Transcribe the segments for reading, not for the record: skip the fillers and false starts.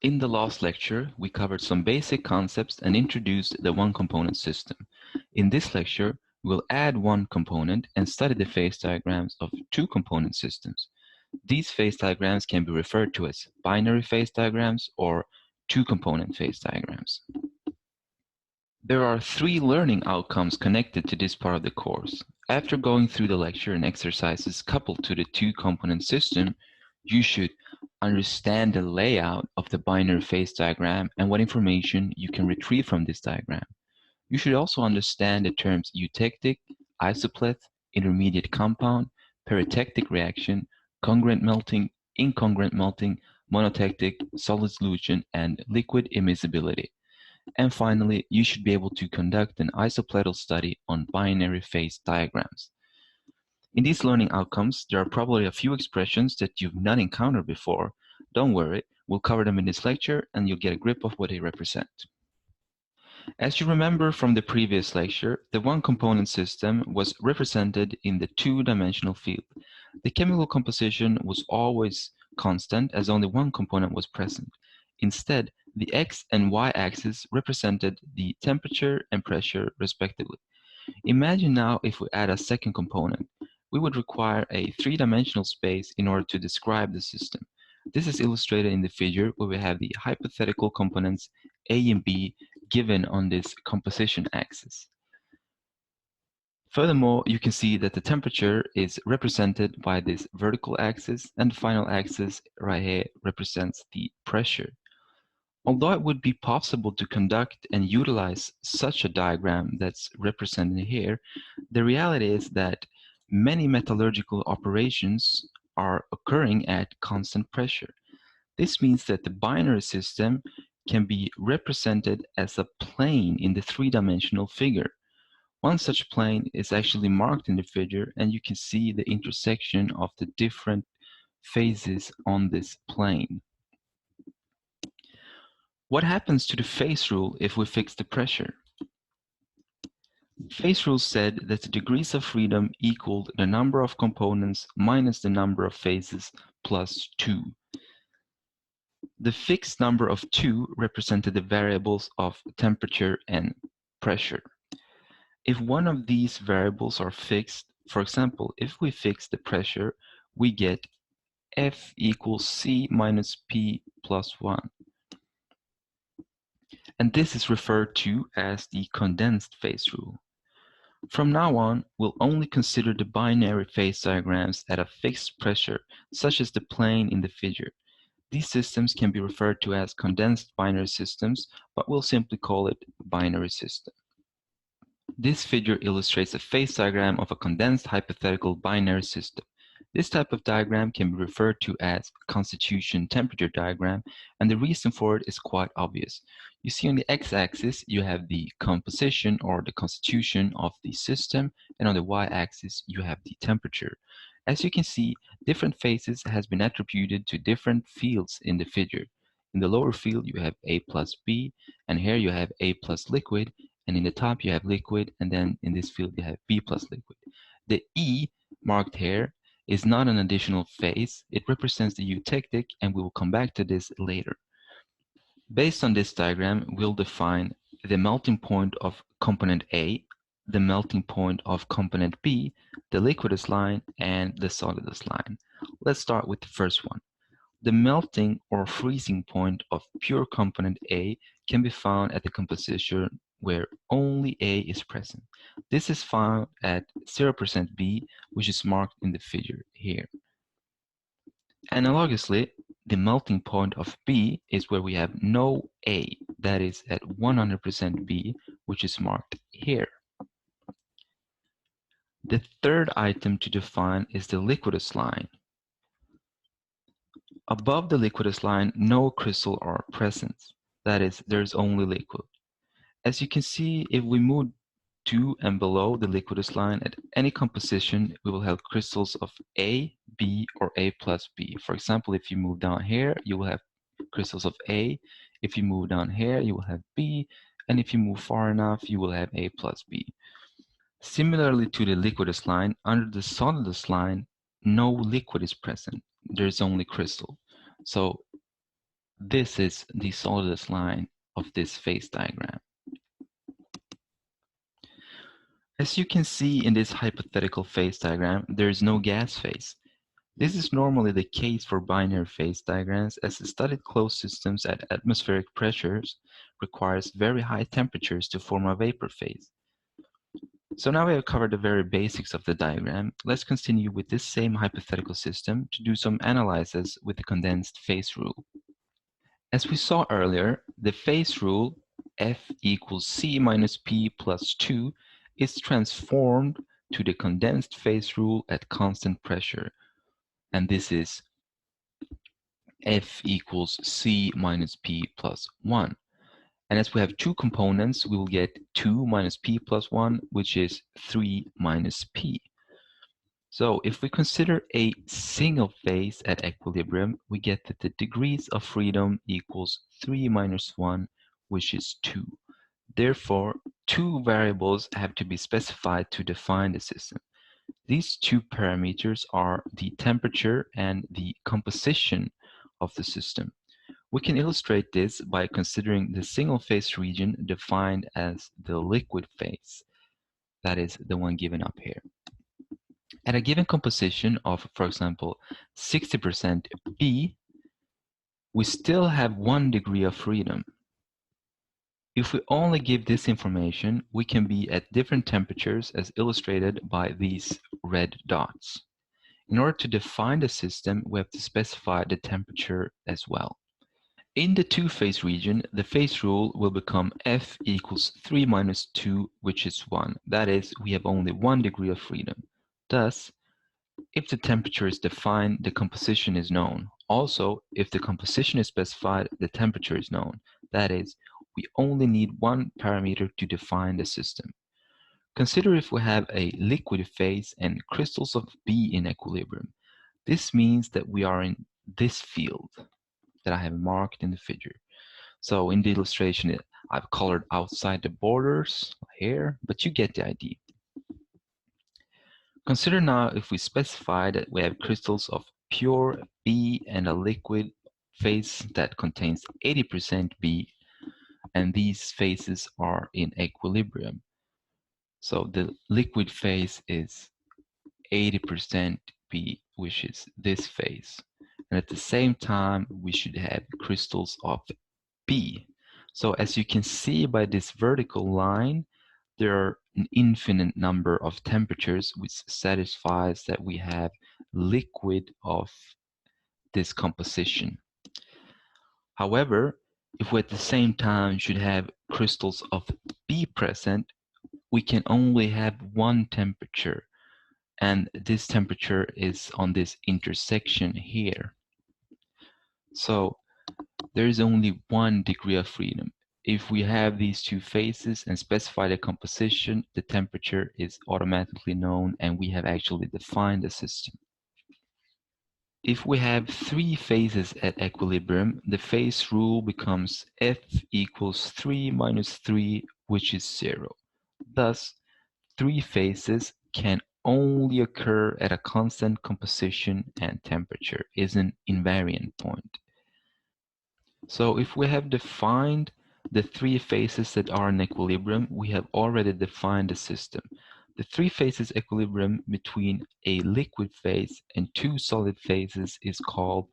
In the last lecture, we covered some basic concepts and introduced the one-component system. In this lecture, we'll add one component and study the phase diagrams of two-component systems. These phase diagrams can be referred to as binary phase diagrams or two-component phase diagrams. There are three learning outcomes connected to this part of the course. After going through the lecture and exercises coupled to the two-component system, you should understand the layout of the binary phase diagram and what information you can retrieve from this diagram. You should also understand the terms eutectic, isopleth, intermediate compound, peritectic reaction, congruent melting, incongruent melting, monotectic, solid solution, and liquid immiscibility. And finally, you should be able to conduct an isopledal study on binary phase diagrams. In these learning outcomes, there are probably a few expressions that you've not encountered before. Don't worry, we'll cover them in this lecture and you'll get a grip of what they represent. As you remember from the previous lecture, the one-component system was represented in the two-dimensional field. The chemical composition was always constant as only one component was present. Instead, the x and y axis represented the temperature and pressure respectively. Imagine now if we add a second component. We would require a three-dimensional space in order to describe the system. This is illustrated in the figure where we have the hypothetical components A and B given on this composition axis. Furthermore, you can see that the temperature is represented by this vertical axis, and the final axis right here represents the pressure. Although it would be possible to conduct and utilize such a diagram that's represented here, the reality is that many metallurgical operations are occurring at constant pressure. This means that the binary system can be represented as a plane in the three-dimensional figure. One such plane is actually marked in the figure, and you can see the intersection of the different phases on this plane. What happens to the phase rule if we fix the pressure? Phase rule said that the degrees of freedom equaled the number of components minus the number of phases plus 2. The fixed number of 2 represented the variables of temperature and pressure. If one of these variables are fixed, for example, if we fix the pressure, we get F equals C minus P plus 1. And this is referred to as the condensed phase rule. From now on, we'll only consider the binary phase diagrams at a fixed pressure, such as the plane in the figure. These systems can be referred to as condensed binary systems, but we'll simply call it binary system. This figure illustrates a phase diagram of a condensed hypothetical binary system. This type of diagram can be referred to as constitution temperature diagram, and the reason for it is quite obvious. You see on the x-axis, you have the composition or the constitution of the system, and on the y-axis, you have the temperature. As you can see, different phases has been attributed to different fields in the figure. In the lower field, you have A plus B, and here you have A plus liquid, and in the top you have liquid, and then in this field you have B plus liquid. The E marked here is not an additional phase. It represents the eutectic, and we will come back to this later. Based on this diagram, we'll define the melting point of component A, the melting point of component B, the liquidus line, and the solidus line. Let's start with the first one. The melting or freezing point of pure component A can be found at the composition where only A is present. This is found at 0% B, which is marked in the figure here. Analogously, the melting point of B is where we have no A, that is at 100% B, which is marked here. The third item to define is the liquidus line. Above the liquidus line, no crystal are present. That is, there's only liquid. As you can see, if we move to and below the liquidus line at any composition, we will have crystals of A, B, or A plus B. For example, if you move down here, you will have crystals of A. If you move down here, you will have B. And if you move far enough, you will have A plus B. Similarly to the liquidus line, under the solidus line, no liquid is present. There's only crystal. So This is the solidus line of this phase diagram. As you can see in this hypothetical phase diagram, there is no gas phase. This is normally the case for binary phase diagrams, as the studied closed systems at atmospheric pressures requires very high temperatures to form a vapor phase. So now we have covered the very basics of the diagram. Let's continue with this same hypothetical system to do some analysis with the condensed phase rule. As we saw earlier, the phase rule F equals C minus P plus 2 is transformed to the condensed phase rule at constant pressure. And this is F equals C minus P plus 1. And as we have two components, we will get 2 minus P plus 1, which is 3 minus P. So if we consider a single phase at equilibrium, we get that the degrees of freedom equals 3 minus 1, which is 2. Therefore, two variables have to be specified to define the system. These two parameters are the temperature and the composition of the system. We can illustrate this by considering the single phase region defined as the liquid phase. That is the one given up here. At a given composition of, for example, 60% B, we still have 1 degree of freedom. If we only give this information, we can be at different temperatures as illustrated by these red dots. In order to define the system, we have to specify the temperature as well. In the two-phase region, the phase rule will become F equals 3 minus 2, which is 1. That is, we have only 1 degree of freedom. Thus, if the temperature is defined, the composition is known. Also, if the composition is specified, the temperature is known. That is, we only need one parameter to define the system. Consider if we have a liquid phase and crystals of B in equilibrium. This means that we are in this field that I have marked in the figure. So in the illustration, I've colored outside the borders here, but you get the idea. Consider now if we specify that we have crystals of pure B and a liquid phase that contains 80% B, and these phases are in equilibrium. So the liquid phase is 80% B, which is this phase. And at the same time, we should have crystals of B. So as you can see by this vertical line, there are an infinite number of temperatures which satisfies that we have liquid of this composition. However, if we at the same time should have crystals of B present, we can only have one temperature, and this temperature is on this intersection here. So there is only 1 degree of freedom. If we have these two phases and specify the composition, the temperature is automatically known and we have actually defined the system. If we have 3 phases at equilibrium, the phase rule becomes F equals 3 minus 3, which is 0. Thus, 3 phases can only occur at a constant composition and temperature, is an invariant point. So if we have defined the 3 phases that are in equilibrium, we have already defined the system. The 3 phases equilibrium between a liquid phase and 2 solid phases is called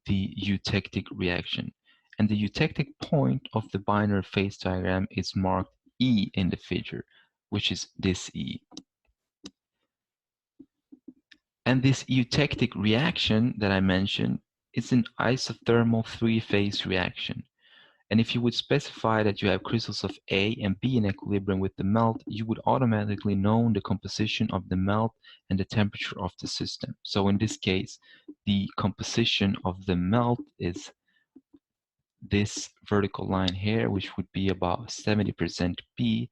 the eutectic reaction. And the eutectic point of the binary phase diagram is marked E in the figure, which is this E. And this eutectic reaction that I mentioned is an isothermal 3-phase reaction. And if you would specify that you have crystals of A and B in equilibrium with the melt, you would automatically know the composition of the melt and the temperature of the system. So in this case, the composition of the melt is this vertical line here, which would be about 70% B,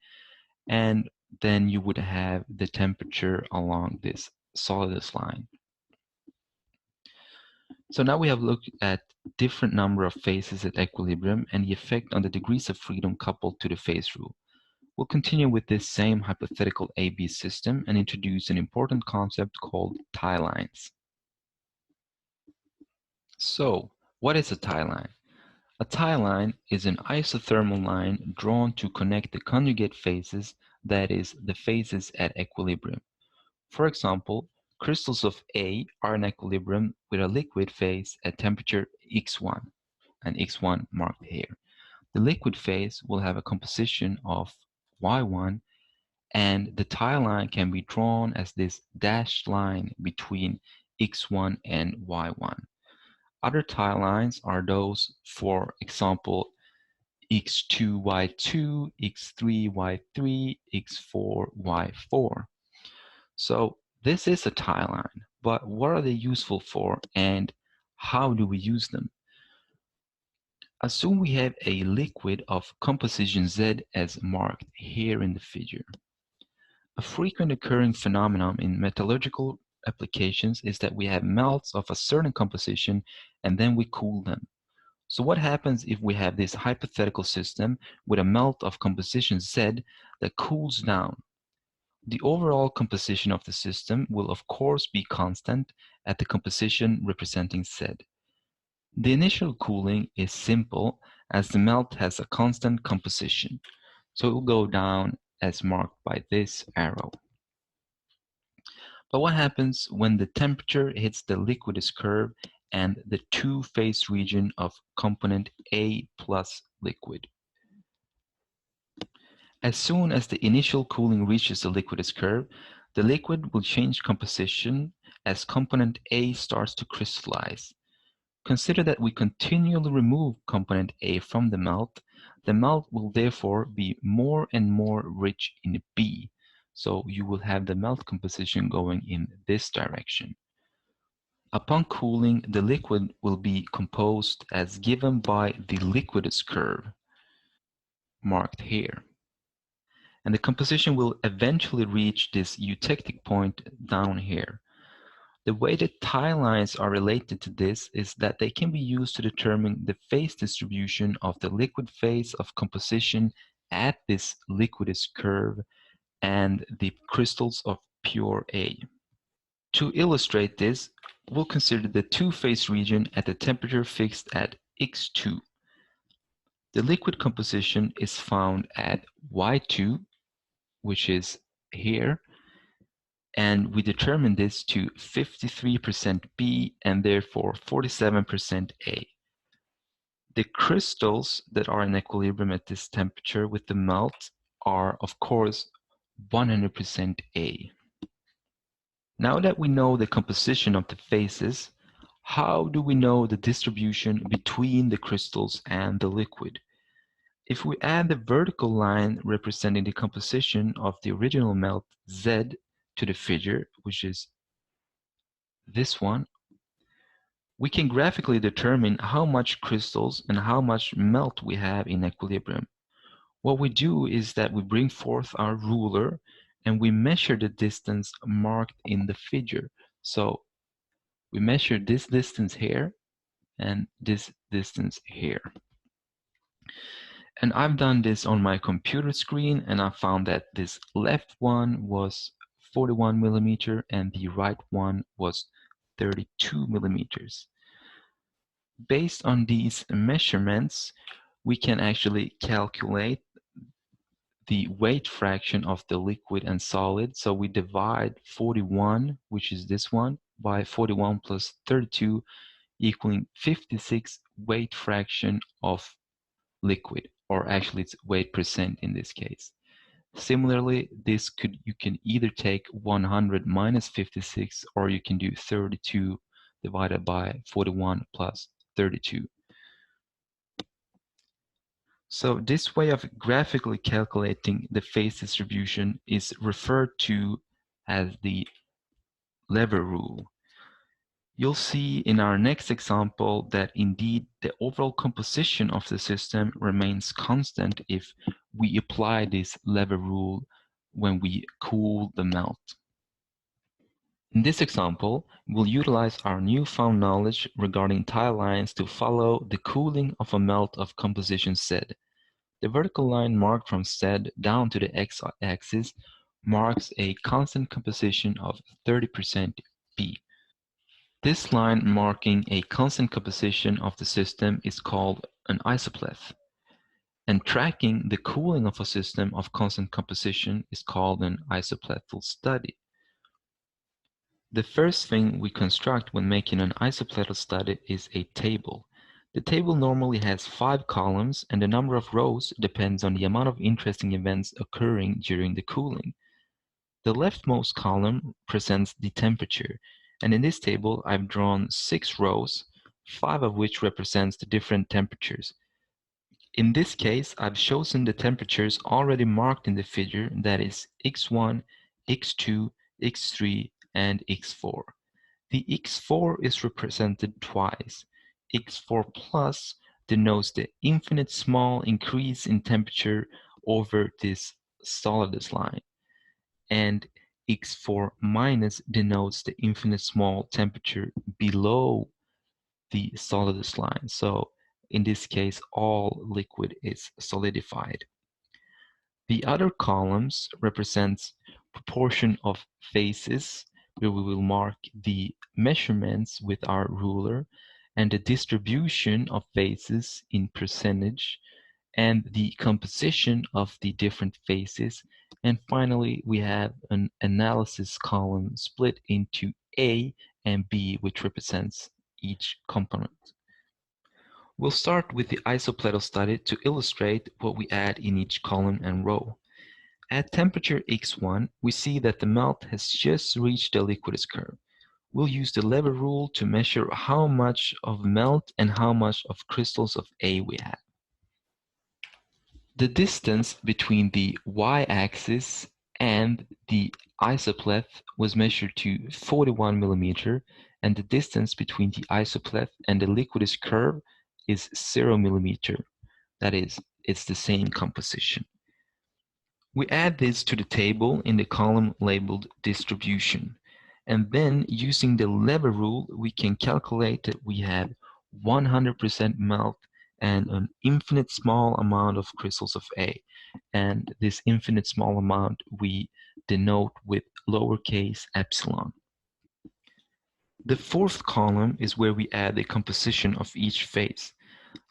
and then you would have the temperature along this solidus line. So now we have looked at different number of phases at equilibrium and the effect on the degrees of freedom coupled to the phase rule. We'll continue with this same hypothetical AB system and introduce an important concept called tie lines. So, what is a tie line? A tie line is an isothermal line drawn to connect the conjugate phases, that is, the phases at equilibrium. For example, crystals of A are in equilibrium with a liquid phase at temperature X1, and X1 marked here. The liquid phase will have a composition of Y1, and the tie line can be drawn as this dashed line between X1 and Y1. Other tie lines are those, for example, X2Y2, X3Y3, X4Y4. So this is a tie line, but what are they useful for and how do we use them? Assume we have a liquid of composition Z as marked here in the figure. A frequent occurring phenomenon in metallurgical applications is that we have melts of a certain composition and then we cool them. So what happens if we have this hypothetical system with a melt of composition Z that cools down? The overall composition of the system will of course be constant at the composition representing Z. The initial cooling is simple as the melt has a constant composition, so it will go down as marked by this arrow. But what happens when the temperature hits the liquidus curve and the two-phase region of component A plus liquid? As soon as the initial cooling reaches the liquidus curve, the liquid will change composition as component A starts to crystallize. Consider that we continually remove component A from the melt. The melt will therefore be more and more rich in B, so you will have the melt composition going in this direction. Upon cooling, the liquid will be composed as given by the liquidus curve, marked here. And the composition will eventually reach this eutectic point down here. The way that tie lines are related to this is that they can be used to determine the phase distribution of the liquid phase of composition at this liquidus curve and the crystals of pure A. To illustrate this, we'll consider the two-phase region at the temperature fixed at X2. The liquid composition is found at Y2, which is here, and we determine this to 53% B and therefore 47% A. The crystals that are in equilibrium at this temperature with the melt are, of course, 100% A. Now that we know the composition of the phases, how do we know the distribution between the crystals and the liquid? If we add the vertical line representing the composition of the original melt Z to the figure, which is this one, we can graphically determine how much crystals and how much melt we have in equilibrium. What we do is that we bring forth our ruler and we measure the distance marked in the figure. So we measure this distance here and this distance here. And I've done this on my computer screen and I found that this left one was 41 millimeter and the right one was 32 millimeters. Based on these measurements, we can actually calculate the weight fraction of the liquid and solid. So we divide 41, which is this one, by 41 plus 32, equaling 56 weight fraction of liquid, or actually it's weight percent in this case. Similarly, you can either take 100 minus 56, or you can do 32 divided by 41 plus 32. So this way of graphically calculating the phase distribution is referred to as the lever rule. You'll see in our next example that indeed the overall composition of the system remains constant if we apply this lever rule when we cool the melt. In this example, we'll utilize our newfound knowledge regarding tie lines to follow the cooling of a melt of composition Z. The vertical line marked from Z down to the x-axis marks a constant composition of 30% B. This line marking a constant composition of the system is called an isoplet, and tracking the cooling of a system of constant composition is called an isopletal study. The first thing we construct when making an isopletal study is a table. The table normally has 5 columns, and the number of rows depends on the amount of interesting events occurring during the cooling. The leftmost column presents the temperature, and in this table I've drawn 6 rows, 5 of which represents the different temperatures. In this case, I've chosen the temperatures already marked in the figure, that is x1, x2, x3, and x4. The x4 is represented twice. x4 plus denotes the infinite small increase in temperature over this solidus line, and x4 minus denotes the infinite small temperature below the solidus line. So in this case, all liquid is solidified. The other columns represents proportion of phases, where we will mark the measurements with our ruler, and the distribution of phases in percentage, and the composition of the different phases. And finally, we have an analysis column split into A and B, which represents each component. We'll start with the isopletal study to illustrate what we add in each column and row. At temperature x1, we see that the melt has just reached the liquidus curve. We'll use the lever rule to measure how much of melt and how much of crystals of A we have. The distance between the y-axis and the isoplet was measured to 41 millimeter, and the distance between the isoplet and the liquidus curve is 0 millimeter. That is, it's the same composition. We add this to the table in the column labeled distribution, and then using the lever rule we can calculate that we have 100% melt and an infinite small amount of crystals of A, and this infinite small amount we denote with lowercase epsilon. The fourth column is where we add the composition of each phase.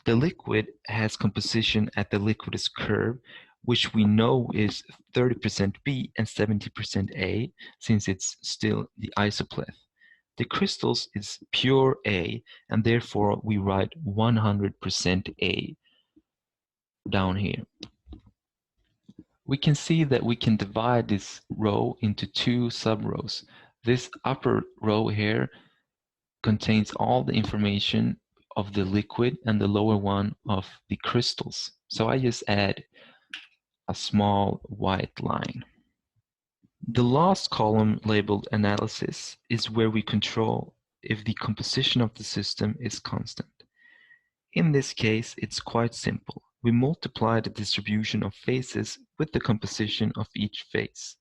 The liquid has composition at the liquidus curve, which we know is 30% B and 70% A, since it's still the isoplet. The crystals is pure A, and therefore we write 100% A down here. We can see that we can divide this row into 2 sub-rows. This upper row here contains all the information of the liquid, and the lower one of the crystals. So I just add a small white line. The last column labeled analysis is where we control if the composition of the system is constant. In this case, it's quite simple. We multiply the distribution of phases with the composition of each phase.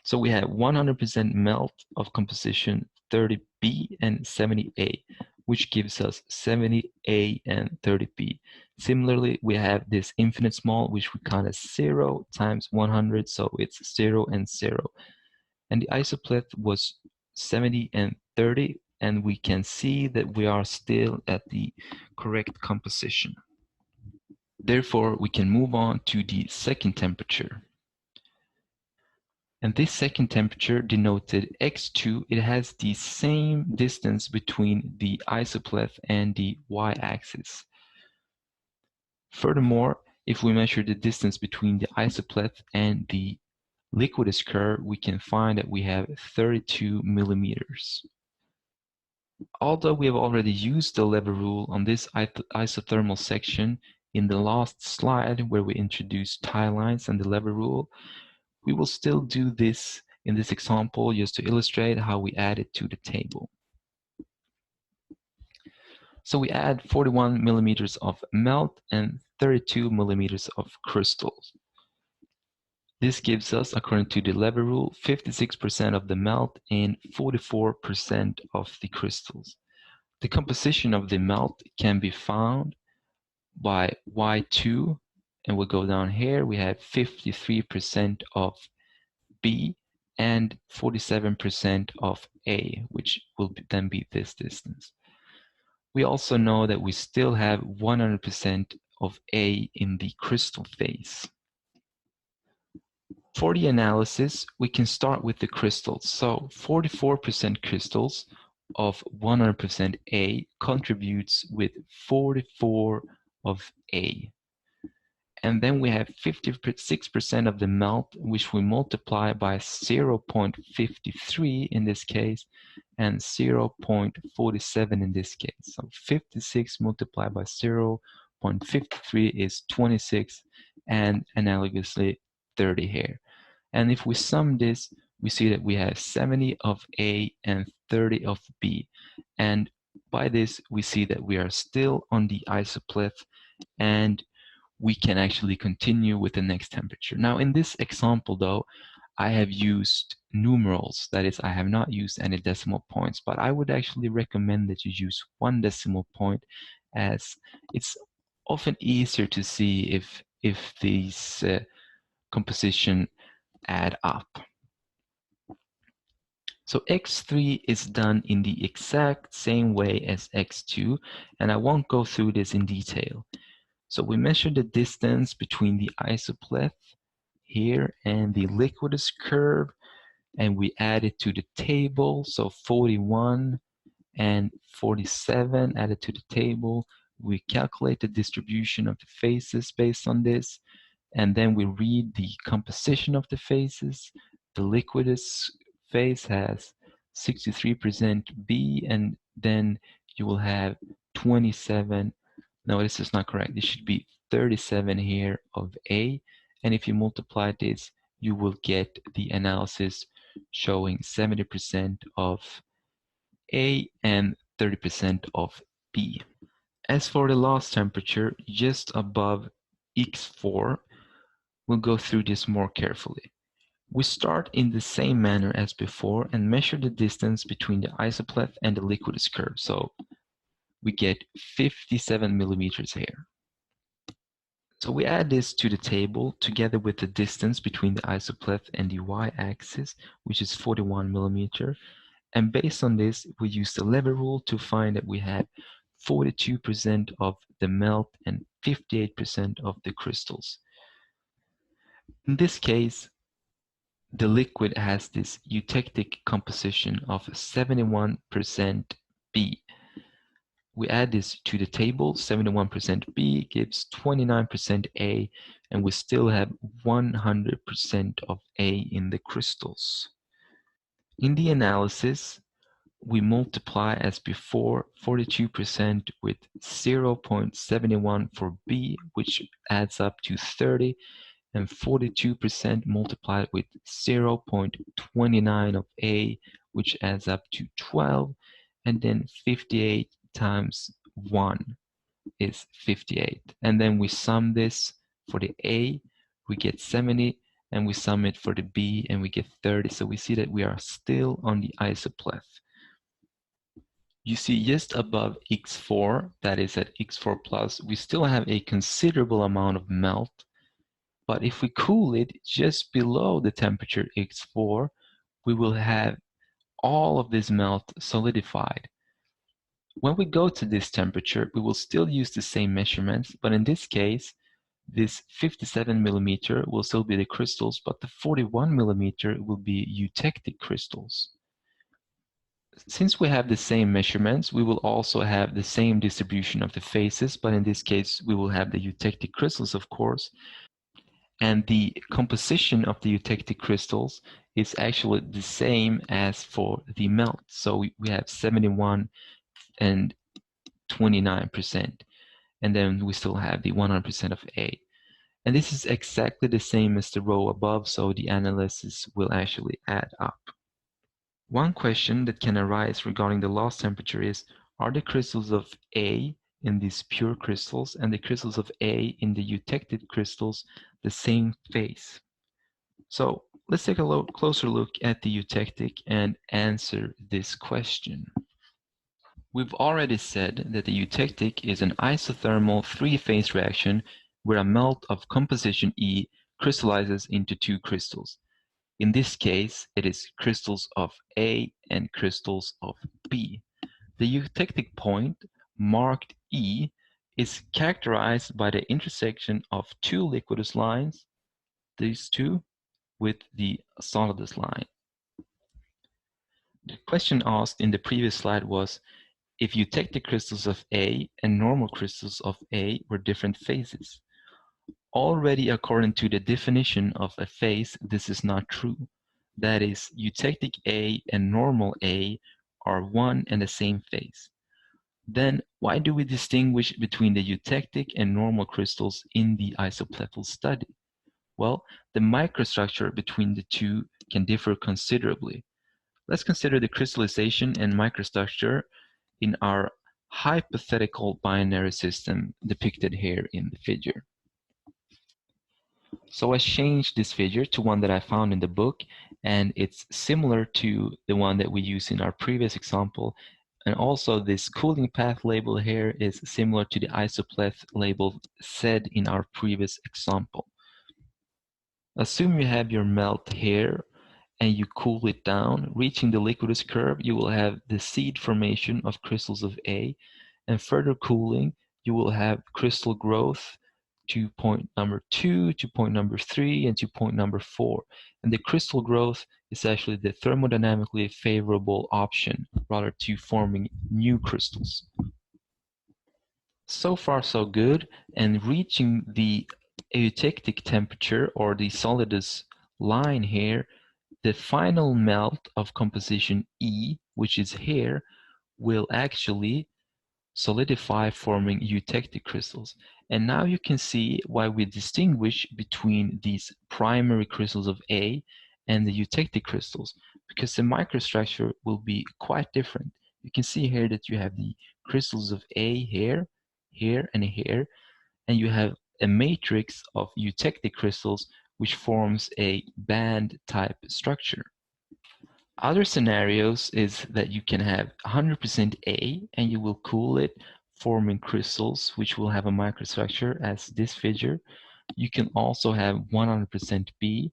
So we have 100% melt of composition 30B and 70A, which gives us 70A and 30B. Similarly, we have this infinite small, which we count as 0 times 100, so it's 0 and 0. And the isoplet was 70 and 30, and we can see that we are still at the correct composition. Therefore, we can move on to the second temperature. And this second temperature denoted x2, it has the same distance between the isoplet and the y-axis. Furthermore, if we measure the distance between the isoplet and the liquidus curve, we can find that we have 32 millimeters. Although we have already used the lever rule on this isothermal section in the last slide where we introduced tie lines and the lever rule, we will still do this in this example just to illustrate how we add it to the table. So we add 41 millimeters of melt and 32 millimeters of crystals. This gives us, according to the lever rule, 56% of the melt and 44% of the crystals. The composition of the melt can be found by Y2, and we'll go down here. We have 53% of B and 47% of A, which will then be this distance. We also know that we still have 100% of A in the crystal phase. For the analysis, we can start with the crystals. So 44% crystals of 100% A contributes with 44 of A. And then we have 56% of the melt, which we multiply by 0.53 in this case, and 0.47 in this case. So 56 multiplied by 0.53 is 26, and analogously 30 here. And if we sum this, we see that we have 70 of A and 30 of B. And by this, we see that we are still on the isopleth, and we can actually continue with the next temperature. Now, in this example, though, I have used numerals. That is, I have not used any decimal points, but I would actually recommend that you use 1 decimal point, as it's often easier to see if these composition add up. So x3 is done in the exact same way as x2, and I won't go through this in detail. So we measure the distance between the isopleth here and the liquidus curve, and we add it to the table. So 41 and 47 added to the table. We calculate the distribution of the phases based on this, and then we read the composition of the phases. The liquidus phase has 63% B, and then you will have 27. No, this is not correct. It should be 37 here of A, and if you multiply this, you will get the analysis showing 70% of A and 30% of B. As for the loss temperature, just above X4, we'll go through this more carefully. We start in the same manner as before and measure the distance between the isopleth and the liquidus curve. So we get 57 millimeters here. So we add this to the table together with the distance between the isopleth and the y-axis, which is 41 millimeter. And based on this, we use the lever rule to find that we have 42% of the melt and 58% of the crystals. In this case, the liquid has this eutectic composition of 71% B. We add this to the table, 71% B gives 29% A, and we still have 100% of A in the crystals. In the analysis, we multiply as before 42% with 0.71 for B, which adds up to 30, and 42% multiplied with 0.29 of A, which adds up to 12, and then 58 times 1 is 58. And then we sum this for the A, we get 70, and we sum it for the B, and we get 30. So we see that we are still on the isopleth. You see just above X4, that is at X4 plus, we still have a considerable amount of melt. But if we cool it just below the temperature X4, we will have all of this melt solidified. When we go to this temperature, we will still use the same measurements, but in this case, this 57 millimeter will still be the crystals, but the 41 millimeter will be eutectic crystals. Since we have the same measurements, we will also have the same distribution of the phases, but in this case, we will have the eutectic crystals, of course. And the composition of the eutectic crystals is actually the same as for the melt. So we have 71 and 29%. And then we still have the 100% of A. And this is exactly the same as the row above, so the analysis will actually add up. One question that can arise regarding the loss temperature is, are the crystals of A in these pure crystals and the crystals of A in the eutectic crystals the same phase? So let's take a closer look at the eutectic and answer this question. We've already said that the eutectic is an isothermal three-phase reaction where a melt of composition E crystallizes into two crystals. In this case, it is crystals of A and crystals of B. The eutectic point, marked E, is characterized by the intersection of two liquidus lines, these two, with the solidus line. The question asked in the previous slide was, if eutectic crystals of A and normal crystals of A were different phases. Already according to the definition of a phase, this is not true. That is, eutectic A and normal A are one and the same phase. Then why do we distinguish between the eutectic and normal crystals in the isopletal study? Well, the microstructure between the two can differ considerably. Let's consider the crystallization and microstructure in our hypothetical binary system depicted here in the figure. So I changed this figure to one that I found in the book, and it's similar to the one that we used in our previous example. And also this cooling path label here is similar to the isopleth label said in our previous example. Assume you have your melt here and you cool it down. Reaching the liquidus curve, you will have the seed formation of crystals of A, and further cooling, you will have crystal growth to point number 2, to point number 3, and to point number 4. And the crystal growth is actually the thermodynamically favorable option, rather to forming new crystals. So far so good, and reaching the eutectic temperature or the solidus line here, the final melt of composition E, which is here, will actually solidify, forming eutectic crystals. And now you can see why we distinguish between these primary crystals of A and the eutectic crystals, because the microstructure will be quite different. You can see here that you have the crystals of A here, here, and here, and you have a matrix of eutectic crystals which forms a band type structure. Other scenarios is that you can have 100% A and you will cool it, forming crystals which will have a microstructure as this figure. You can also have 100% B,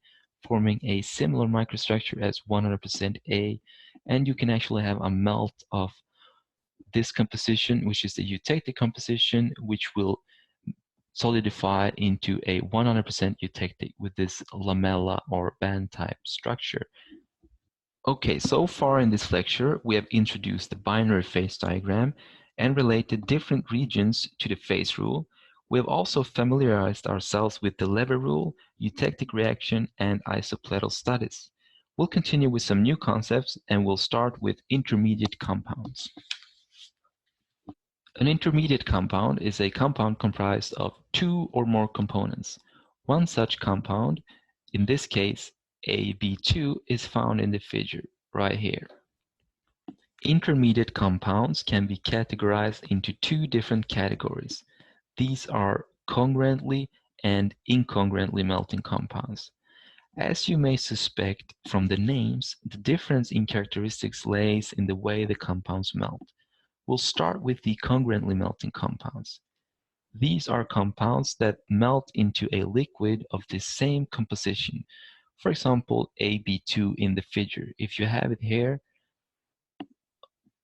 forming a similar microstructure as 100% A, and you can actually have a melt of this composition, which is the eutectic composition, which will solidify into a 100% eutectic with this lamella or band type structure. Okay, so far in this lecture, we have introduced the binary phase diagram and related different regions to the phase rule. We have also familiarized ourselves with the lever rule, eutectic reaction, and isoplatal studies. We'll continue with some new concepts, and we'll start with intermediate compounds. An intermediate compound is a compound comprised of two or more components. One such compound, in this case AB2, is found in the figure right here. Intermediate compounds can be categorized into two different categories. These are congruently and incongruently melting compounds. As you may suspect from the names, the difference in characteristics lays in the way the compounds melt. We'll start with the congruently melting compounds. These are compounds that melt into a liquid of the same composition. For example, AB2 in the figure. If you have it here,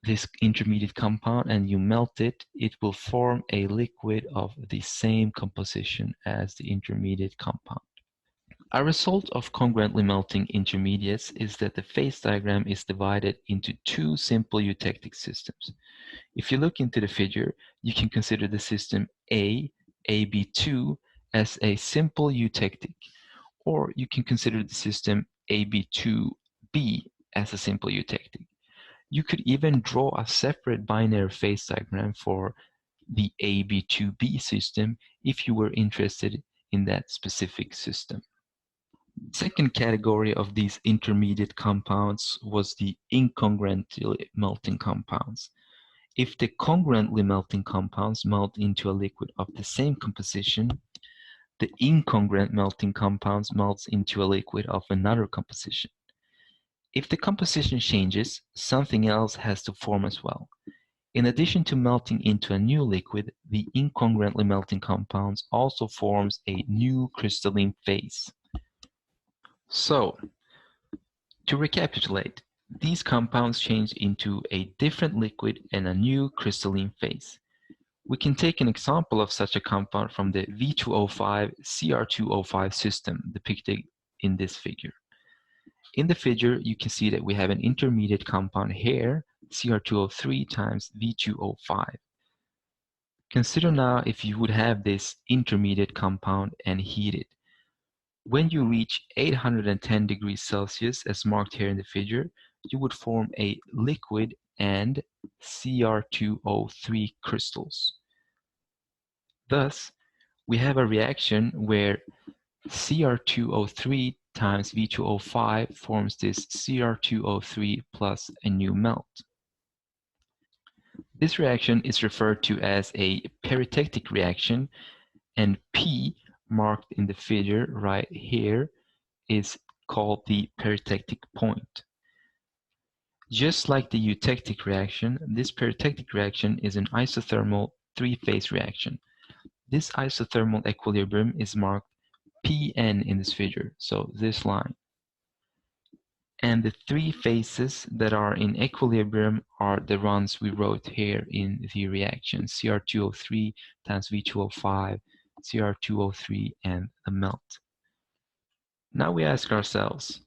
this intermediate compound, and you melt it, it will form a liquid of the same composition as the intermediate compound. A result of congruently melting intermediates is that the phase diagram is divided into two simple eutectic systems. If you look into the figure, you can consider the system A, AB2, as a simple eutectic, or you can consider the system AB2B as a simple eutectic. You could even draw a separate binary phase diagram for the AB2B system if you were interested in that specific system. Second category of these intermediate compounds was the incongruently melting compounds. If the congruently melting compounds melt into a liquid of the same composition, the incongruent melting compounds melts into a liquid of another composition. If the composition changes, something else has to form as well. In addition to melting into a new liquid, the incongruently melting compounds also forms a new crystalline phase. So, To recapitulate, these compounds change into a different liquid and a new crystalline phase. We can take an example of such a compound from the V2O5-Cr2O5 system depicted in this figure. In the figure, you can see that we have an intermediate compound here, Cr2O3 times V2O5. Consider now if you would have this intermediate compound and heat it. When you reach 810 degrees Celsius, as marked here in the figure, you would form a liquid and Cr2O3 crystals. Thus, we have a reaction where Cr2O3 times V2O5 forms this Cr2O3 plus a new melt. This reaction is referred to as a peritectic reaction, and P, marked in the figure right here, is called the peritectic point. Just like the eutectic reaction, this peritectic reaction is an isothermal three-phase reaction. This isothermal equilibrium is marked Pn in this figure, so this line. And the three phases that are in equilibrium are the ones we wrote here in the reaction, Cr2O3 times V2O5, Cr2O3, and the melt. Now we ask ourselves,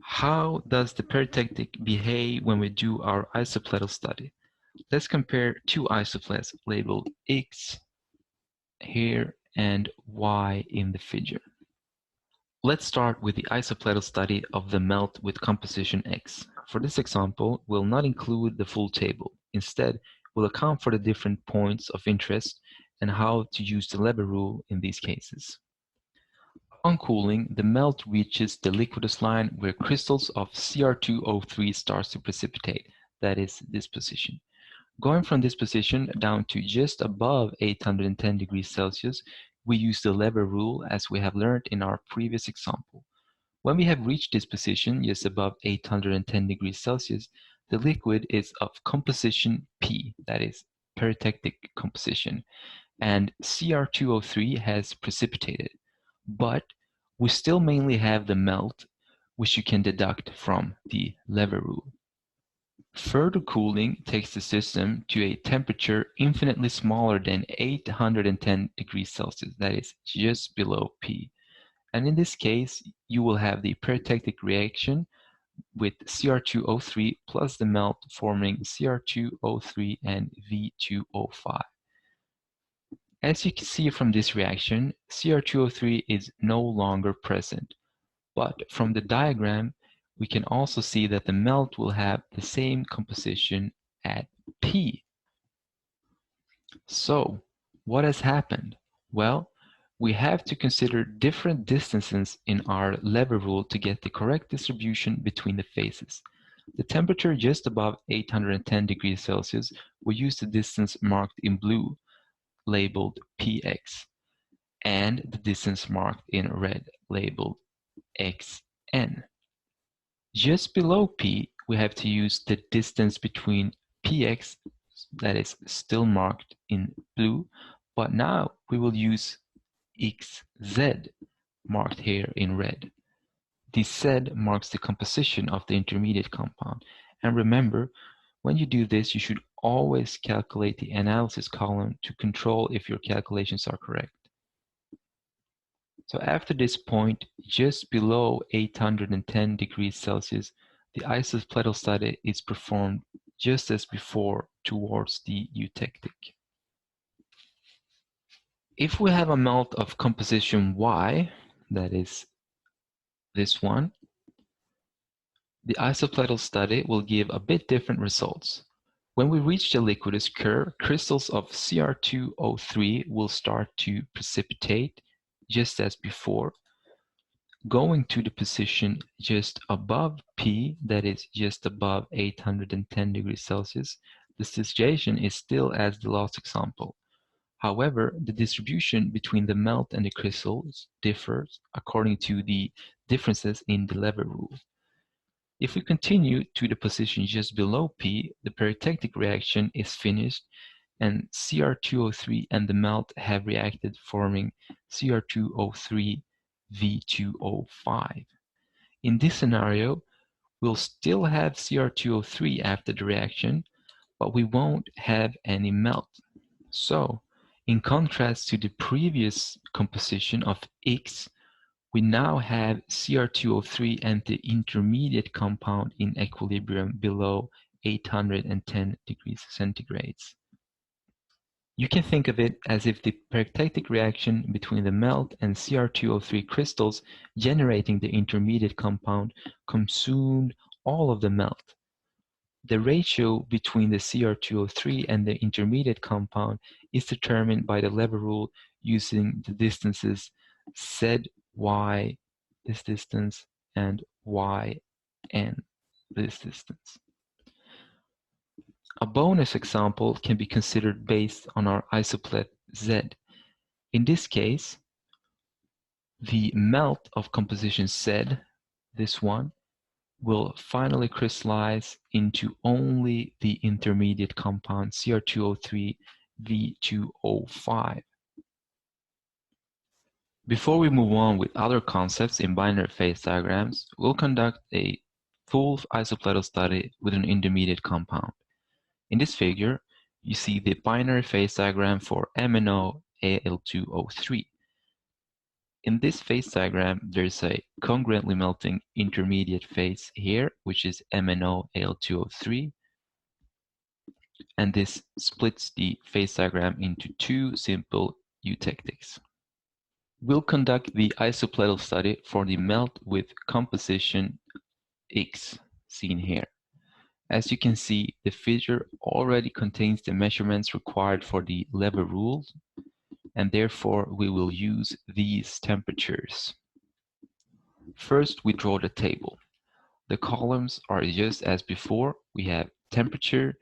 how does the peritectic behave when we do our isoplatal study? Let's compare two isoplates labeled X here and Y in the figure. Let's start with the isoplatal study of the melt with composition X. For this example, we'll not include the full table. Instead, we'll account for the different points of interest and how to use the Leber rule in these cases. On cooling, the melt reaches the liquidus line where crystals of Cr2O3 starts to precipitate, that is, this position. Going from this position down to just above 810 degrees Celsius, we use the Leber rule as we have learned in our previous example. When we have reached this position just above 810 degrees Celsius, the liquid is of composition P, that is, peritectic composition, and Cr2O3 has precipitated. But we still mainly have the melt, which you can deduct from the Leber rule. Further cooling takes the system to a temperature infinitely smaller than 810 degrees Celsius, that is, just below P. And in this case, you will have the peritectic reaction with Cr2O3 plus the melt forming Cr2O3 and V2O5. As you can see from this reaction, Cr2O3 is no longer present, but from the diagram, we can also see that the melt will have the same composition at P. So, what has happened? Well, we have to consider different distances in our Leber rule to get the correct distribution between the phases. The temperature just above 810 degrees Celsius will use the distance marked in blue, labeled Px, and the distance marked in red, labeled Xn. Just below P, we have to use the distance between Px, that is still marked in blue, but now we will use Xz, marked here in red. The Z marks the composition of the intermediate compound. And remember, when you do this, you should always calculate the analysis column to control if your calculations are correct. So after this point, just below 810 degrees Celsius, the isoplatal study is performed just as before towards the eutectic. If we have a melt of composition Y, that is this one, the isoplatal study will give a bit different results. When we reach the liquidus curve, crystals of Cr2O3 will start to precipitate just as before, going to the position just above P, that is just above 810 degrees Celsius. The situation is still as the last example. However, the distribution between the melt and the crystals differs according to the differences in the Leber rule. If we continue to the position just below P, the peritectic reaction is finished and Cr2O3 and the melt have reacted, forming Cr2O3 V2O5. In this scenario, We'll still have Cr2O3 after the reaction, but we won't have any melt. So, in contrast to the previous composition of X, we now have Cr2O3 and the intermediate compound in equilibrium below 810 degrees centigrades. You can think of it as if the periclytic reaction between the melt and Cr2O3 crystals generating the intermediate compound consumed all of the melt. The ratio between the Cr2O3 and the intermediate compound is determined by the lever rule using the distances ZY, this distance, and YN, this distance. A bonus example can be considered based on our isoplet Z. In this case, the melt of composition Z, this one, will finally crystallize into only the intermediate compound Cr2O3 V2O5. Before we move on with other concepts in binary phase diagrams, we'll conduct a full isopletal study with an intermediate compound. In this figure, you see the binary phase diagram for MnO In this phase diagram, there's a congruently melting intermediate phase here, which is MnO, and this splits the phase diagram into two simple eutectics. We'll conduct the isopletal study for the melt with composition X, seen here. As you can see, the figure already contains the measurements required for the lever rules, and therefore we will use these temperatures. First, we draw the table. The columns are just as before. We have temperature,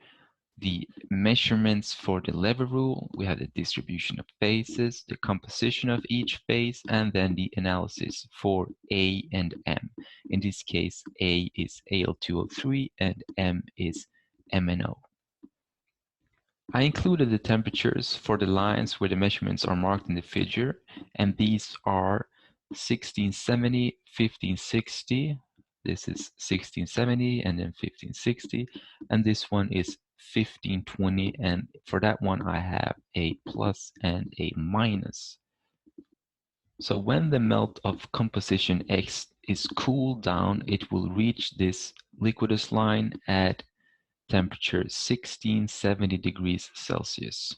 the measurements for the lever rule, we have the distribution of phases, the composition of each phase, and then the analysis for A and M. In this case, A is Al2O3 and M is MnO. I included the temperatures for the lines where the measurements are marked in the figure, and these are 1670, 1560, this is 1670 and then 1560, and this one is 1520, and for that one I have a plus and a minus. So when the melt of composition X is cooled down, it will reach this liquidus line at temperature 1670 degrees Celsius.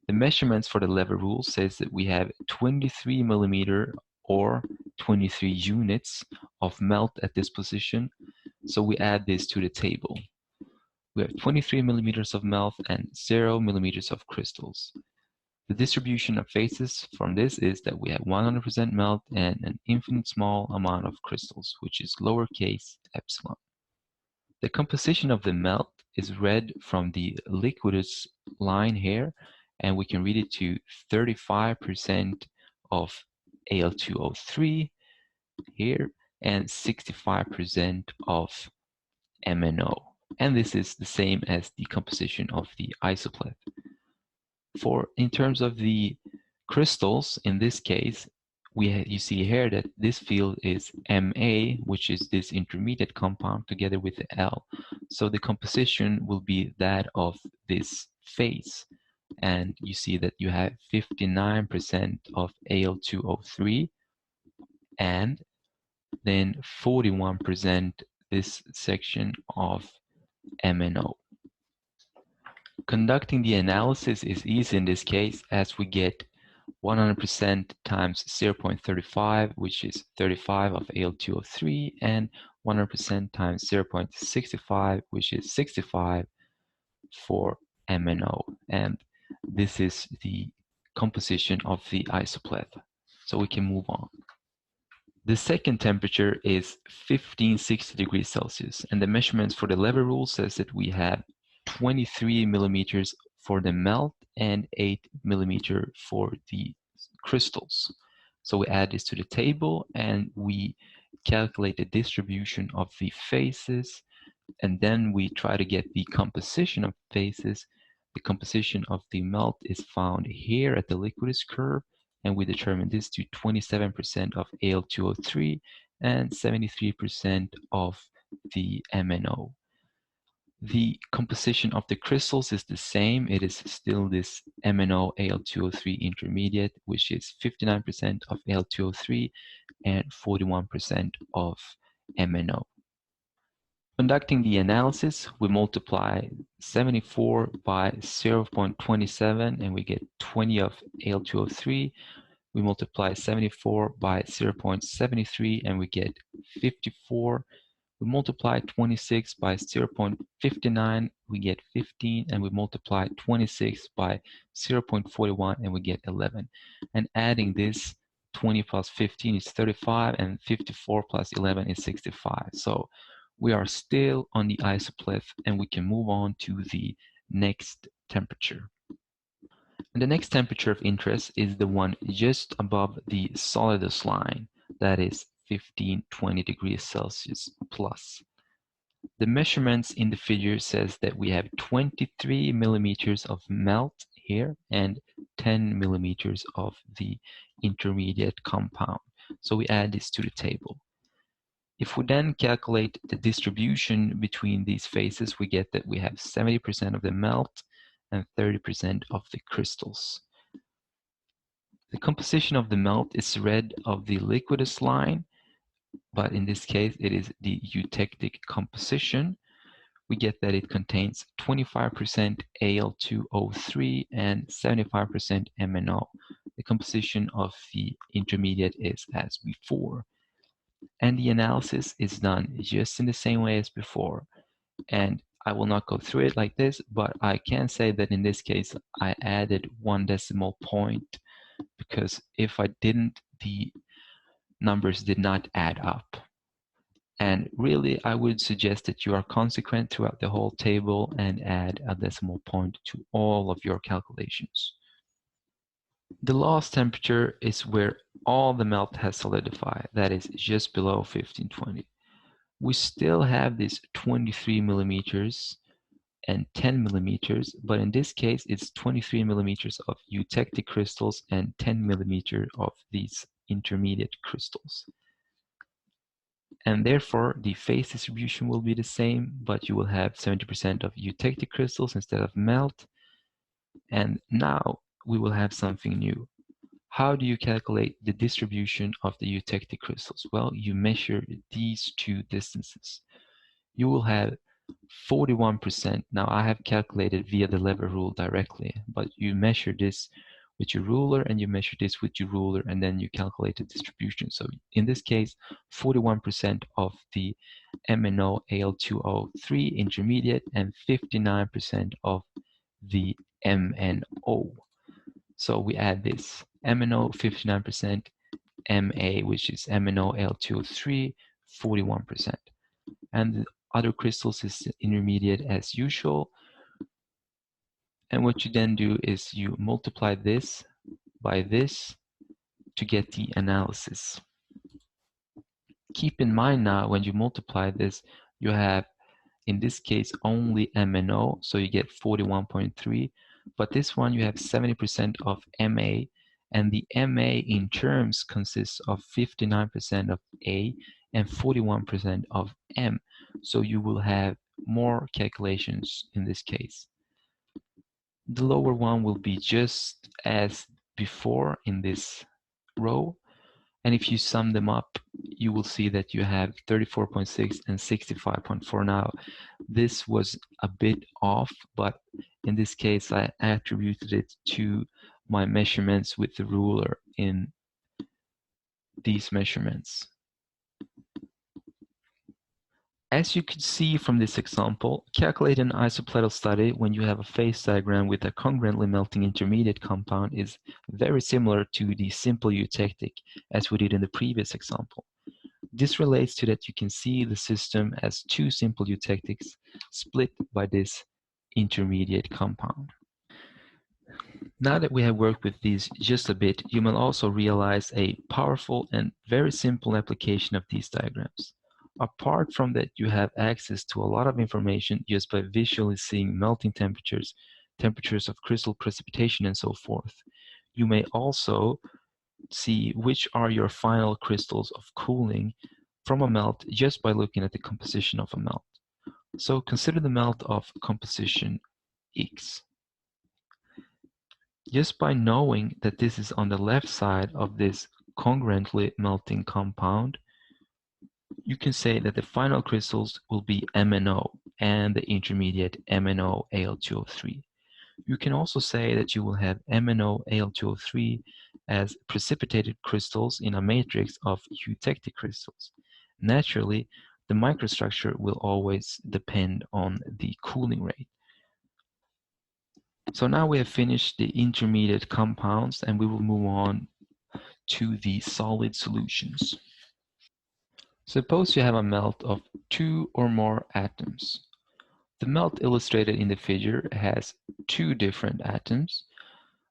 The measurements for the lever rule says that we have 23 millimeter or 23 units of melt at this position, so we add this to the table. We have 23 millimeters of melt and 0 millimeters of crystals. The distribution of phases from this is that we have 100% melt and an infinite small amount of crystals, which is lowercase epsilon. The composition of the melt is read from the liquidus line here, and we can read it to 35% of Al2O3 here and 65% of MnO. And this is the same as the composition of the isoplet. In terms of the crystals, in this case, you see here that this field is Ma, which is this intermediate compound together with the L. So the composition will be that of this phase. And you see that you have 59% of Al2O3 and then 41% this section of MnO. Conducting the analysis is easy in this case, as we get 100% times 0.35, which is 35 of Al2O3, and 100% times 0.65, which is 65 for MnO. And this is the composition of the isoplet. So we can move on. The second temperature is 1560 degrees Celsius, and the measurements for the lever rule says that we have 23 millimeters for the melt and 8 millimeter for the crystals. So we add this to the table and we calculate the distribution of the phases, and then we try to get the composition of phases. The composition of the melt is found here at the liquidus curve, and we determine this to 27% of Al2O3 and 73% of the MnO. The composition of the crystals is the same. It is still this MnO-Al2O3 intermediate, which is 59% of Al2O3 and 41% of MnO. Conducting the analysis, we multiply 74 by 0.27 and we get 20 of Al2O3. We multiply 74 by 0.73 and we get 54. We multiply 26 by 0.59, we get 15, and we multiply 26 by 0.41 and we get 11. And adding this, 20 plus 15 is 35 and 54 plus 11 is 65. So we are still on the isoplex and we can move on to the next temperature. And the next temperature of interest is the one just above the solidus line, that is 15-20 degrees Celsius plus. The measurements in the figure says that we have 23 millimeters of melt here and 10 millimeters of the intermediate compound. So we add this to the table. If we then calculate the distribution between these phases, we get that we have 70% of the melt and 30% of the crystals. The composition of the melt is red of the liquidus line, but in this case it is the eutectic composition. We get that it contains 25% Al2O3 and 75% MnO. The composition of the intermediate is as before. And the analysis is done just in the same way as before. And I will not go through it like this, but I can say that in this case I added 1 decimal point because if I didn't, the numbers did not add up. And really, I would suggest that you are consequent throughout the whole table and add a decimal point to all of your calculations. The last temperature is where all the melt has solidified, that is just below 1520. We still have this 23 millimeters and 10 millimeters, but in this case it's 23 millimeters of eutectic crystals and 10 millimeters of these intermediate crystals. And therefore the phase distribution will be the same, but you will have 70% of eutectic crystals instead of melt. And now we will have something new. How do you calculate the distribution of the eutectic crystals? Well, you measure these two distances. You will have 41%. Now I have calculated via the lever rule directly, but you measure this with your ruler and you measure this with your ruler and then you calculate the distribution. So in this case, 41% of the MnO Al2O3 intermediate and 59% of the MnO. So we add this MnO 59%, Ma, which is MnO Al2O3, 41%. And the other crystals is intermediate as usual. And what you then do is you multiply this by this to get the analysis. Keep in mind now when you multiply this, you have in this case only MnO, so you get 41.3, but this one you have 70% of Ma, and the Ma in terms consists of 59% of A and 41% of M, so you will have more calculations in this case. The lower one will be just as before in this row, and if you sum them up, you will see that you have 34.6 and 65.4. Now, this was a bit off, but in this case, I attributed it to my measurements with the ruler in these measurements. As you could see from this example, calculate an isopletal study when you have a phase diagram with a congruently melting intermediate compound is very similar to the simple eutectic as we did in the previous example. This relates to that you can see the system as two simple eutectics split by this intermediate compound. Now that we have worked with these just a bit, you will also realize a powerful and very simple application of these diagrams. Apart from that, you have access to a lot of information just by visually seeing melting temperatures, temperatures of crystal precipitation, and so forth. You may also see which are your final crystals of cooling from a melt just by looking at the composition of a melt. So consider the melt of composition X. Just by knowing that this is on the left side of this congruently melting compound, you can say that the final crystals will be MnO and the intermediate MnO Al2O3. You can also say that you will have MnO Al2O3 as precipitated crystals in a matrix of eutectic crystals. Naturally, the microstructure will always depend on the cooling rate. So now we have finished the intermediate compounds and we will move on to the solid solutions. Suppose you have a melt of 2 or more atoms. The melt illustrated in the figure has 2 different atoms.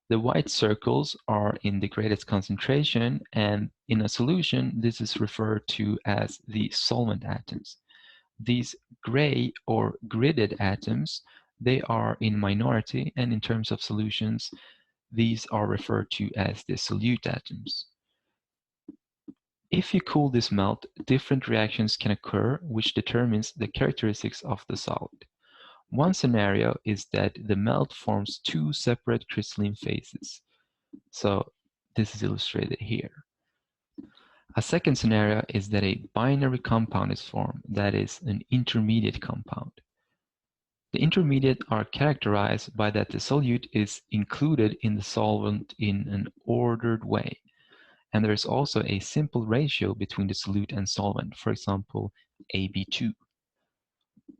The white circles are in the greatest concentration, and in a solution, this is referred to as the solvent atoms. These gray or gridded atoms, they are in minority, and in terms of solutions, these are referred to as the solute atoms. If you cool this melt, different reactions can occur, which determines the characteristics of the solid. One scenario is that the melt forms 2 separate crystalline phases. So this is illustrated here. A second scenario is that a binary compound is formed, that is, an intermediate compound. The intermediate are characterized by that the solute is included in the solvent in an ordered way. And there is also a simple ratio between the solute and solvent, for example, AB2.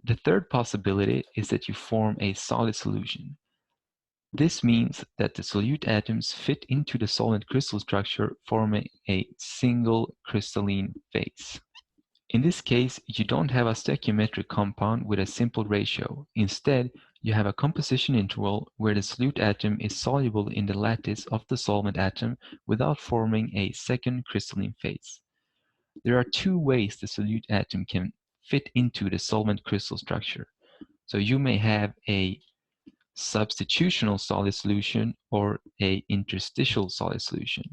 The third possibility is that you form a solid solution. This means that the solute atoms fit into the solvent crystal structure, forming a single crystalline phase. In this case, you don't have a stoichiometric compound with a simple ratio. Instead, you have a composition interval where the solute atom is soluble in the lattice of the solvent atom without forming a second crystalline phase. There are 2 ways the solute atom can fit into the solvent crystal structure. So you may have a substitutional solid solution or a interstitial solid solution.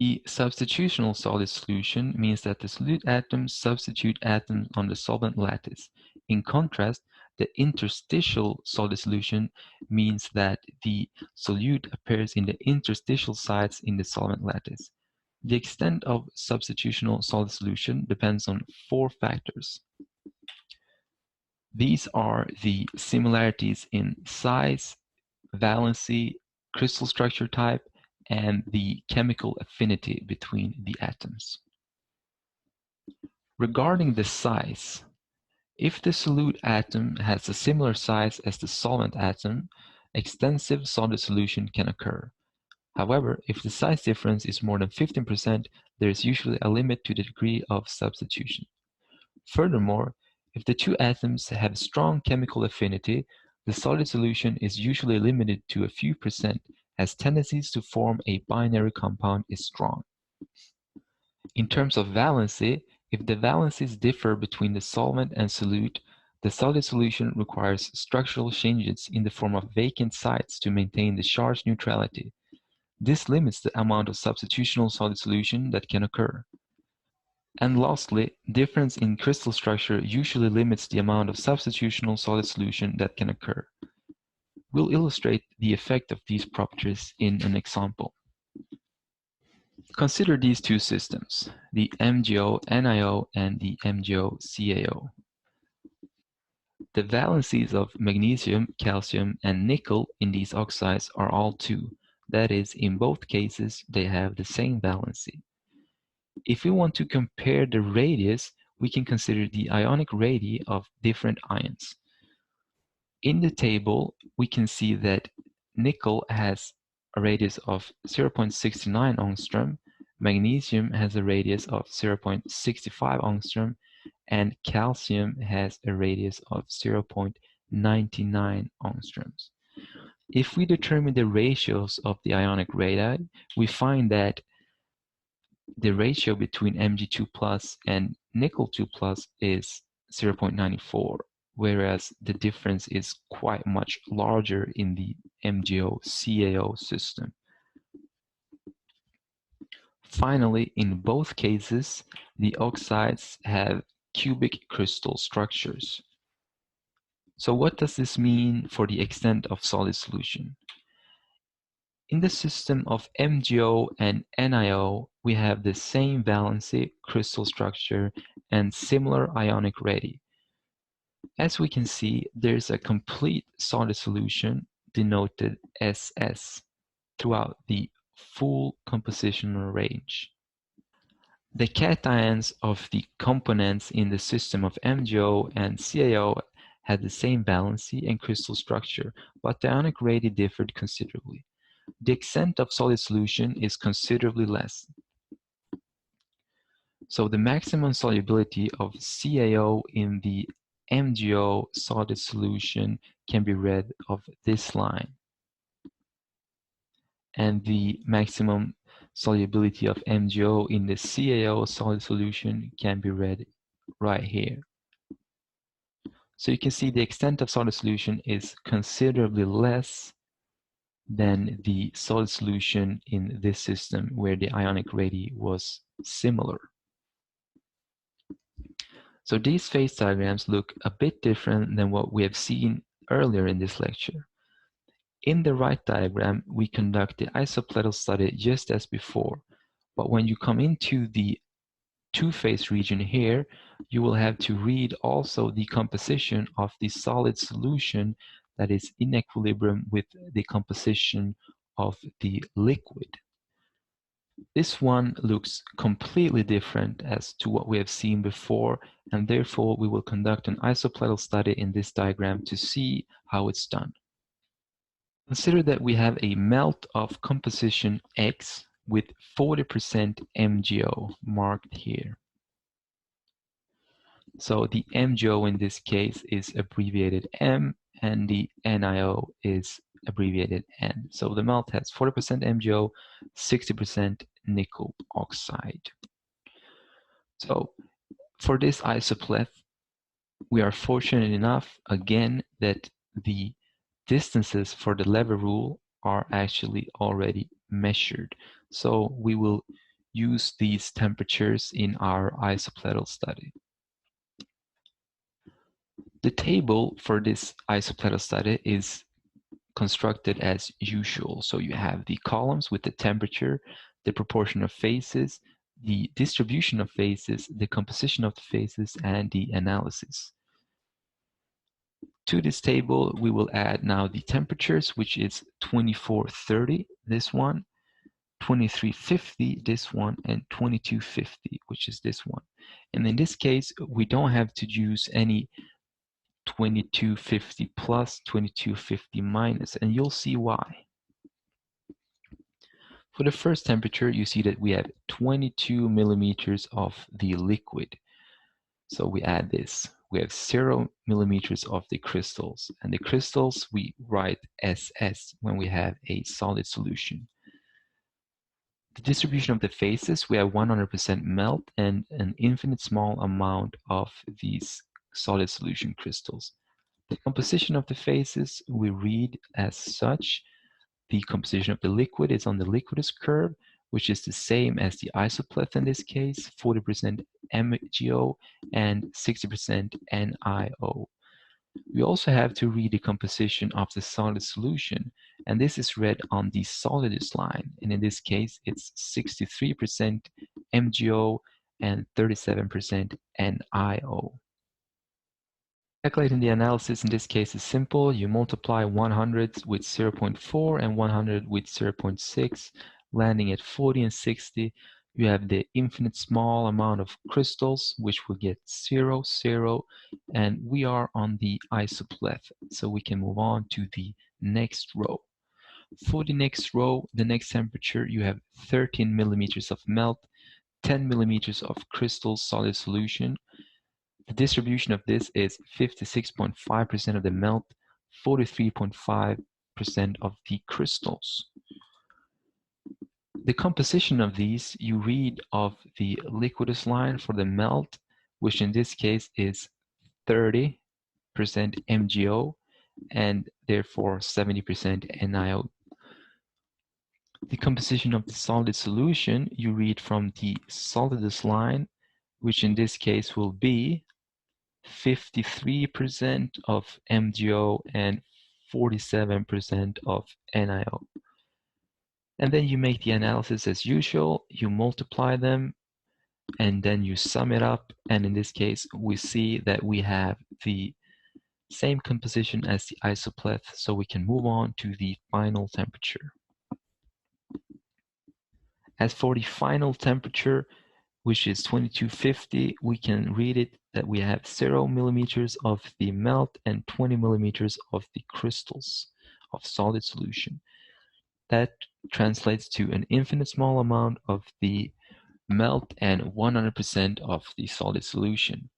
The substitutional solid solution means that the solute atoms substitute atoms on the solvent lattice. In contrast, the interstitial solid solution means that the solute appears in the interstitial sites in the solvent lattice. The extent of substitutional solid solution depends on 4 factors. These are the similarities in size, valency, crystal structure type, and the chemical affinity between the atoms. Regarding the size, if the solute atom has a similar size as the solvent atom, extensive solid solution can occur. However, if the size difference is more than 15%, there is usually a limit to the degree of substitution. Furthermore, if the 2 atoms have strong chemical affinity, the solid solution is usually limited to a few percent, as tendencies to form a binary compound is strong. In terms of valency, if the valencies differ between the solvent and solute, the solid solution requires structural changes in the form of vacant sites to maintain the charge neutrality. This limits the amount of substitutional solid solution that can occur. And lastly, difference in crystal structure usually limits the amount of substitutional solid solution that can occur. We'll illustrate the effect of these properties in an example. Consider these 2 systems, the MgO-NiO and the MgO-CaO. The valencies of magnesium, calcium, and nickel in these oxides are all 2. That is, in both cases, they have the same valency. If we want to compare the radius, we can consider the ionic radii of different ions. In the table, we can see that nickel has a radius of 0.69 angstrom, magnesium has a radius of 0.65 angstrom, and calcium has a radius of 0.99 angstroms. If we determine the ratios of the ionic radii, we find that the ratio between Mg2 plus and nickel 2 plus is 0.94, whereas the difference is quite much larger in the MgO-CaO system. Finally, in both cases, the oxides have cubic crystal structures. So what does this mean for the extent of solid solution? In the system of MgO and NiO, we have the same valency crystal structure and similar ionic radii. As we can see, there's a complete solid solution denoted SS throughout the full compositional range. The cations of the components in the system of MgO and CaO had the same valency and crystal structure, but the ionic radii differed considerably. The extent of solid solution is considerably less. So the maximum solubility of CaO in the MgO solid solution can be read of this line. And the maximum solubility of MgO in the CaO solid solution can be read right here. So you can see the extent of solid solution is considerably less than the solid solution in this system where the ionic radii was similar. So these phase diagrams look a bit different than what we have seen earlier in this lecture. In the right diagram, we conduct the isopletal study just as before, but when you come into the two-phase region here, you will have to read also the composition of the solid solution that is in equilibrium with the composition of the liquid. This one looks completely different as to what we have seen before, and therefore we will conduct an isopletal study in this diagram to see how it's done. Consider that we have a melt of composition X with 40% MgO marked here. So the MgO in this case is abbreviated M and the NiO is abbreviated N. So the melt has 40% MgO, 60% nickel oxide. So for this isopleth, we are fortunate enough again that the distances for the lever rule are actually already measured. So we will use these temperatures in our isopletal study. The table for this isopletal study is constructed as usual. So you have the columns with the temperature, the proportion of phases, the distribution of phases, the composition of the phases, and the analysis. To this table, we will add now the temperatures, which is 2430, this one, 2350, this one, and 2250, which is this one. And in this case, we don't have to use any 2250 plus, 2250 minus, and you'll see why. For the first temperature, you see that we have 22 millimeters of the liquid. So we add this. We have 0 millimeters of the crystals, and the crystals we write SS when we have a solid solution. The distribution of the phases, we have 100% melt and an infinite small amount of these solid solution crystals. The composition of the phases we read as such. The composition of the liquid is on the liquidus curve, which is the same as the isopleth in this case, 40% MgO and 60% NiO. We also have to read the composition of the solid solution, and this is read on the solidus line, and in this case it's 63% MgO and 37% NiO. Calculating the analysis in this case is simple. You multiply 100 with 0.4 and 100 with 0.6, landing at 40 and 60. You have the infinite small amount of crystals, which will get 0, 0, and we are on the isopleth. So we can move on to the next row. For the next row, the next temperature, you have 13 millimeters of melt, 10 millimeters of crystal solid solution. The distribution of this is 56.5% of the melt, 43.5% of the crystals. The composition of these you read of the liquidus line for the melt, which in this case is 30% MgO and therefore 70% NiO. The composition of the solid solution you read from the solidus line, which in this case will be 53% of MgO and 47% of NiO. And then you make the analysis as usual, you multiply them, and then you sum it up, and in this case we see that we have the same composition as the isopleth, so we can move on to the final temperature. As for the final temperature, which is 2250, we can read it that we have 0 millimeters of the melt and 20 millimeters of the crystals of solid solution. That translates to an infinite small amount of the melt and 100% of the solid solution.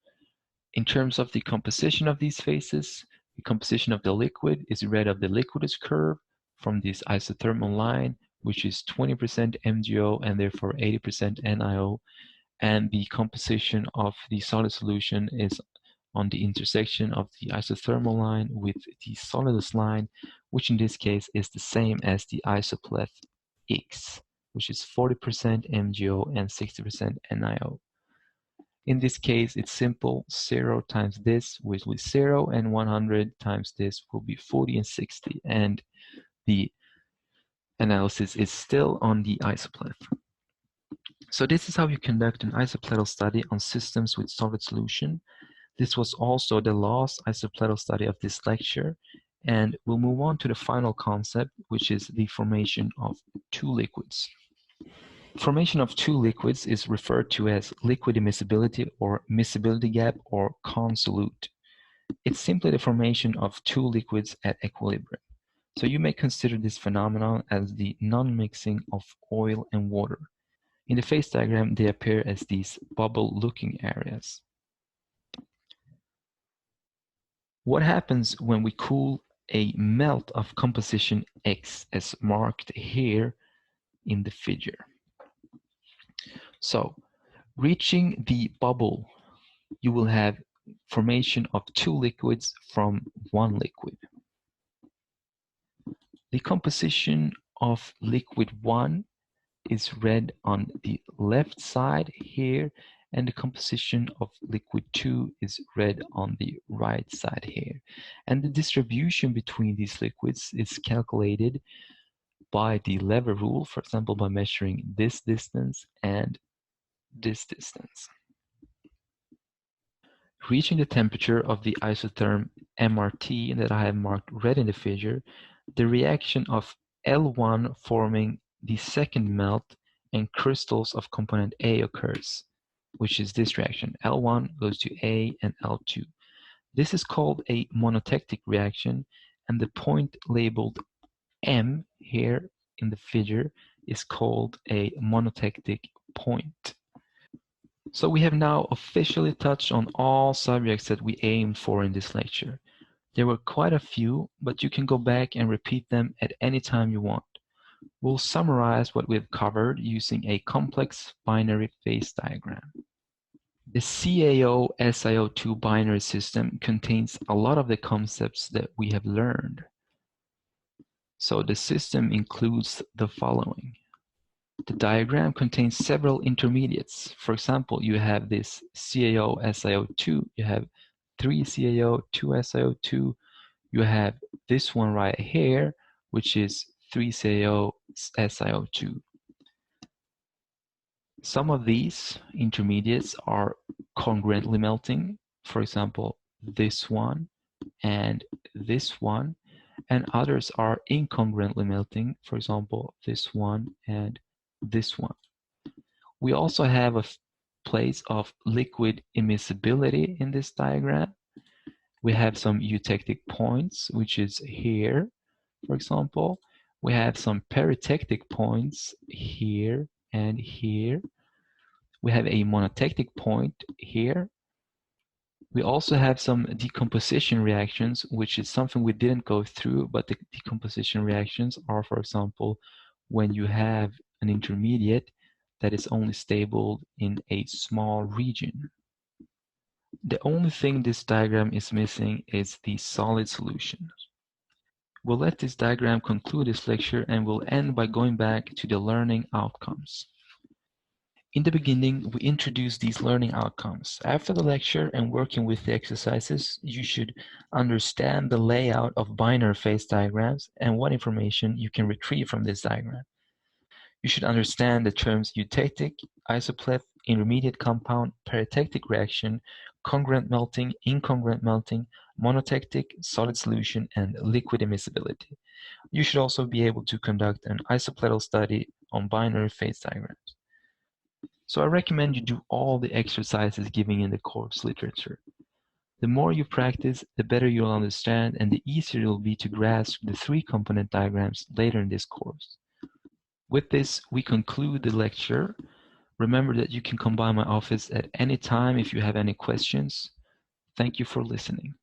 In terms of the composition of these phases, the composition of the liquid is read of the liquidus curve from this isothermal line, which is 20% MgO and therefore 80% NiO, and the composition of the solid solution is on the intersection of the isothermal line with the solidus line, which in this case is the same as the isopleth X, which is 40% MgO and 60% NiO. In this case, it's simple. 0 times this will be 0, and 100 times this will be 40 and 60. And the analysis is still on the isopleth. So this is how you conduct an isoplethal study on systems with solid solution. This was also the last isoplethal study of this lecture. And we'll move on to the final concept, which is the formation of two liquids. Formation of two liquids is referred to as liquid immiscibility or miscibility gap or consolute. It's simply the formation of two liquids at equilibrium. So you may consider this phenomenon as the non-mixing of oil and water. In the phase diagram, they appear as these bubble-looking areas. What happens when we cool a melt of composition X as marked here in the figure? So, reaching the bubble, you will have formation of two liquids from one liquid. The composition of liquid 1 is read on the left side here, and the composition of liquid 2 is read on the right side here. And the distribution between these liquids is calculated by the lever rule, for example, by measuring this distance and this distance. Reaching the temperature of the isotherm MRT that I have marked red in the figure, the reaction of L1 forming the second melt and crystals of component A occurs, which is this reaction. L1 goes to A and L2. This is called a monotectic reaction, and the point labeled M here in the figure is called a monotectic point. So we have now officially touched on all subjects that we aimed for in this lecture. There were quite a few, but you can go back and repeat them at any time you want. We'll summarize what we've covered using a complex binary phase diagram. The CaO-SiO2 binary system contains a lot of the concepts that we have learned. So the system includes the following. The diagram contains several intermediates. For example, you have this CaO-SiO2, you have 3CaO, 2SiO2, you have this one right here, which is 3CaO-SiO2. Some of these intermediates are congruently melting, for example, this one and this one, and others are incongruently melting, for example, this one and this one. We also have a place of liquid immiscibility in this diagram. We have some eutectic points, which is here, for example. We have some peritectic points here and here. We have a monotectic point here. We also have some decomposition reactions, which is something we didn't go through, but the decomposition reactions are, for example, when you have an intermediate that is only stable in a small region. The only thing this diagram is missing is the solid solution. We'll let this diagram conclude this lecture and we'll end by going back to the learning outcomes. In the beginning, we introduced these learning outcomes. After the lecture and working with the exercises, you should understand the layout of binary phase diagrams and what information you can retrieve from this diagram. You should understand the terms eutectic, isoplet, intermediate compound, peritectic reaction, congruent melting, incongruent melting, monotectic, solid solution, and liquid immiscibility. You should also be able to conduct an isopletal study on binary phase diagrams. So I recommend you do all the exercises given in the course literature. The more you practice, the better you'll understand and the easier it will be to grasp the 3-component diagrams later in this course. With this, we conclude the lecture. Remember that you can come by my office at any time if you have any questions. Thank you for listening.